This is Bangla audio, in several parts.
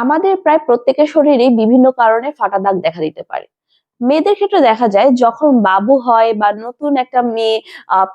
আমাদের প্রায় প্রত্যেকের শরীরেই বিভিন্ন কারণে ফাটা দাগ দেখা দিতে পারে। মেয়েদের ক্ষেত্রে দেখা যায় যখন বাবু হয় বা নতুন একটা মেয়ে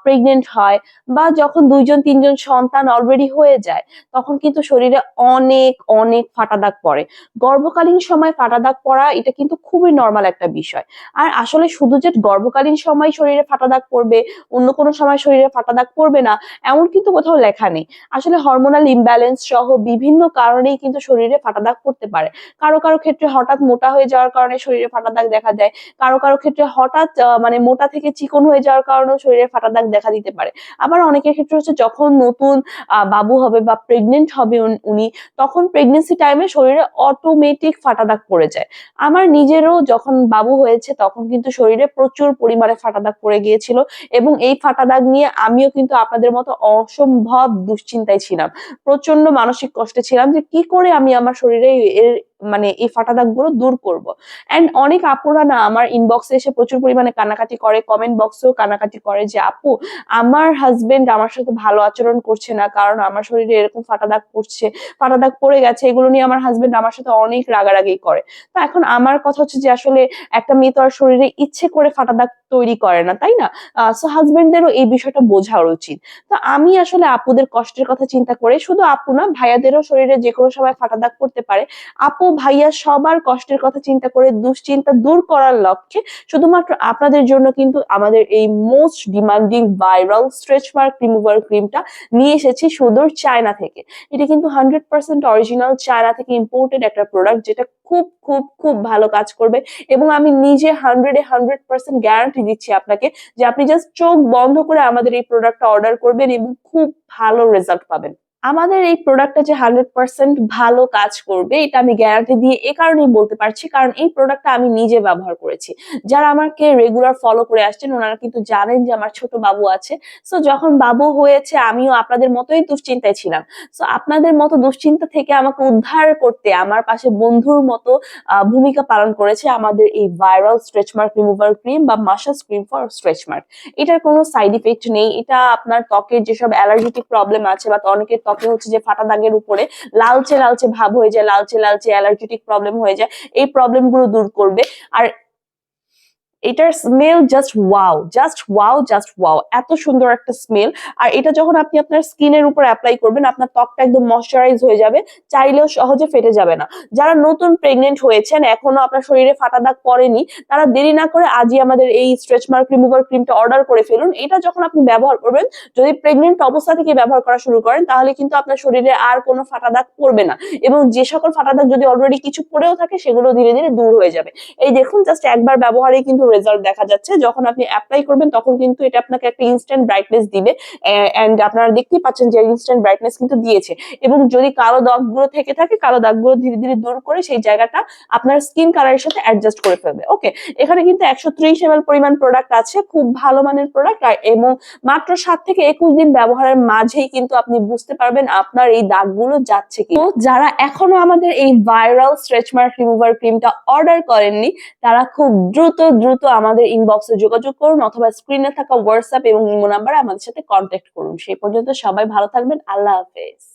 প্রেগনেন্ট হয় বা যখন 2 জন 3 জন সন্তান অলরেডি হয়ে যায়, তখন কিন্তু শরীরে অনেক অনেক ফাটা দাগ পড়ে। গর্ভকালীন সময় ফাটা দাগ পড়া এটা কিন্তু খুবই নরমাল একটা বিষয়। আর আসলে শুধু যে গর্ভকালীন সময় শরীরে ফাটা দাগ পড়বে, অন্য কোনো সময় শরীরে ফাটা দাগ পড়বে না, এমন কিন্তু কোথাও লেখা নেই। আসলে হরমোনাল ইমব্যালেন্স সহ বিভিন্ন কারণেই কিন্তু শরীরে ফাটা দাগ পড়তে পারে। কারো কারো ক্ষেত্রে হঠাৎ মোটা হয়ে যাওয়ার কারণে শরীরে ফাটা দাগ দেখা যায়। কারো কারো ক্ষেত্রে হঠাৎ মানে মোটা থেকে চিকন হয়ে যাওয়ার কারণেও শরীরে ফাটা দাগ দেখা দিতে পারে। আবার অনেকের ক্ষেত্রে হচ্ছে যখন নতুন বাবু হবে বা প্রেগনেন্ট হবে উনি, তখন প্রেগনেন্সি টাইমে শরীরে অটোমেটিক ফাটা দাগ পড়ে যায়। আমার নিজেরও যখন বাবু হয়েছে তখন কিন্তু শরীরে প্রচুর পরিমাণে ফাটা দাগ পড়ে গিয়েছিল, এবং এই ফাটা দাগ নিয়ে আমিও কিন্তু আপনাদের মতো অসম্ভব দুশ্চিন্তায় ছিলাম। প্রচন্ড মানসিক কষ্টে ছিলাম যে কি করে আমি আমার শরীরে এর মানে এই ফাটা দাগগুলো দূর করব। এন্ড অনেক আপুরা না আমার ইনবক্সে এসে প্রচুর পরিমাণে কান্নাকাটি করে, কমেন্ট বক্সেও কান্নাকাটি করে যে আপু, আমার হাজবেন্ড আমার সাথে ভালো আচরণ করছে না, কারণ আমার শরীরে এরকম ফাটা দাগ পড়ছে, ফাটা দাগ পড়ে গেছে, এগুলো নিয়ে আমার হাজবেন্ড আমার সাথে অনেক রাগারাগি করে। তো এখন আমার কথা হচ্ছে যে আসলে একটা মেয়ে তো আর শরীরে ইচ্ছে করে ফাটা দাগ তৈরি করে না, তাই না? সো হাজবেন্ডদেরও এই বিষয়টা বোঝা উচিত। তো আমি আসলে আপুদের কষ্টের কথা চিন্তা করে, শুধু আপু না ভাইয়াদেরও শরীরে যে কোনো সময় ফাটা দাগ পড়তে পারে, আপু ভাইয়া সবার কষ্টের কথা চিন্তা করে দুশ্চিন্তা দূর করার লক্ষ্যে শুধুমাত্র আপনাদের জন্য কিন্তু আমাদের এই most demanding viral stretch mark remover ক্রিমটা নিয়ে এসেছি সুদূর চায়না থেকে। এটা কিন্তু 100% অরিজিনাল চায়না থেকে ইম্পোর্টেড একটা প্রোডাক্ট, যেটা খুব খুব খুব ভালো কাজ করবে। এবং আমি নিজে 100% গ্যারান্টি দিচ্ছি আপনাকে যে আপনি জাস্ট চোখ বন্ধ করে আমাদের এই প্রোডাক্টটা অর্ডার করবেন এবং খুব ভালো রেজাল্ট পাবেন। আমাদের এই প্রোডাক্টটা যে 100% ভালো কাজ করবে এটা আমি গ্যারান্টি দিয়ে এ কারণেই বলতে পারছি, কারণ এই প্রোডাক্টটা আমি নিজে ব্যবহার করেছি। যারা আমাকে রেগুলার ফলো করে আসছেন ওনারা কিন্তু জানেন যে আমার ছোট বাবু আছে। সো যখন বাবু হয়েছে আমিও আপনাদের মতোই দুশ্চিন্তায় ছিলাম। সো আপনাদের মতো দুশ্চিন্তা থেকে আমাকে উদ্ধার করতে আমার পাশে বন্ধুর মতো ভূমিকা পালন করেছে আমাদের এই viral stretch mark remover cream বা massage cream for stretch mark. এটার কোনো সাইড ইফেক্ট নেই। এটা আপনার ত্বকের যেসব অ্যালার্জেটিক প্রবলেম আছে বা অনেকের ত্বকে হচ্ছে যে ফাটা দাগের উপরে লালচে লালচে ভাব হয়ে যায়, লালচে লালচে অ্যালার্জেটিক প্রবলেম হয়ে যায়, এই প্রবলেম গুলো দূর করবে। আর এটার smell just wow, just wow, just wow, এত সুন্দর একটা স্মেল। আর এটা যখন আপনি আপনার স্কিনের উপর অ্যাপ্লাই করবেন আপনার ত্বকটা একদম ময়শ্চারাইজ হয়ে যাবে, চাইলেও সহজে ফেটে যাবে না। যারা নতুন প্রেগনেন্ট হয়েছেন এখনো আপনার শরীরে ফাটা দাগ পড়েনি, তারা দেরি না করে আজই আমাদের এই স্ট্রেচ মার্ক রিমুভার ক্রিমটা অর্ডার করে ফেলুন। এটা যখন আপনি ব্যবহার করবেন, যদি প্রেগনেন্ট অবস্থা থেকে ব্যবহার করা শুরু করেন, তাহলে কিন্তু আপনার শরীরে আর কোনো ফাটা দাগ পড়বে না, এবং যে সকল ফাটা দাগ যদি অলরেডি কিছু পড়েও থাকে সেগুলো ধীরে ধীরে দূর হয়ে যাবে। এই দেখুন জাস্ট একবার ব্যবহারেই কিন্তু রেজাল্ট দেখা যাচ্ছে। যখন আপনি অ্যাপ্লাই করবেন তখন কিন্তু এটা আপনাকে একটা ইনস্ট্যান্ট ব্রাইটনেস দিবে, এন্ড আপনারা দেখতেই পাচ্ছেন যে ইনস্ট্যান্ট ব্রাইটনেস কিন্তু দিয়েছে। এবং যদি কালো দাগগুলো থেকে থাকে, কালো দাগগুলো ধীরে ধীরে দূর করে সেই জায়গাটা আপনার স্কিন কালারের সাথে অ্যাডজাস্ট করে ফেলবে। ওকে, এখানে কিন্তু 130 ml পরিমাণ প্রোডাক্ট আছে, খুব ভালো মানের প্রোডাক্ট। এবং মাত্র 7 থেকে 21 দিন ব্যবহারের মাঝেই কিন্তু আপনি বুঝতে পারবেন আপনার এই দাগগুলো যাচ্ছে কি। তো যারা এখনো আমাদের এই ভাইরাল স্ট্রেচ মার্ক রিমুভার ক্রিমটা অর্ডার করেননি, তারা খুব দ্রুত দ্রুত আমাদের ইনবক্সে যোগাযোগ করুন, অথবা স্ক্রিনে থাকা হোয়াটসঅ্যাপ এবং ইমো নাম্বারে আমাদের সাথে কন্ট্যাক্ট করুন। সেই পর্যন্ত সবাই ভালো থাকবেন। আল্লাহ হাফেজ।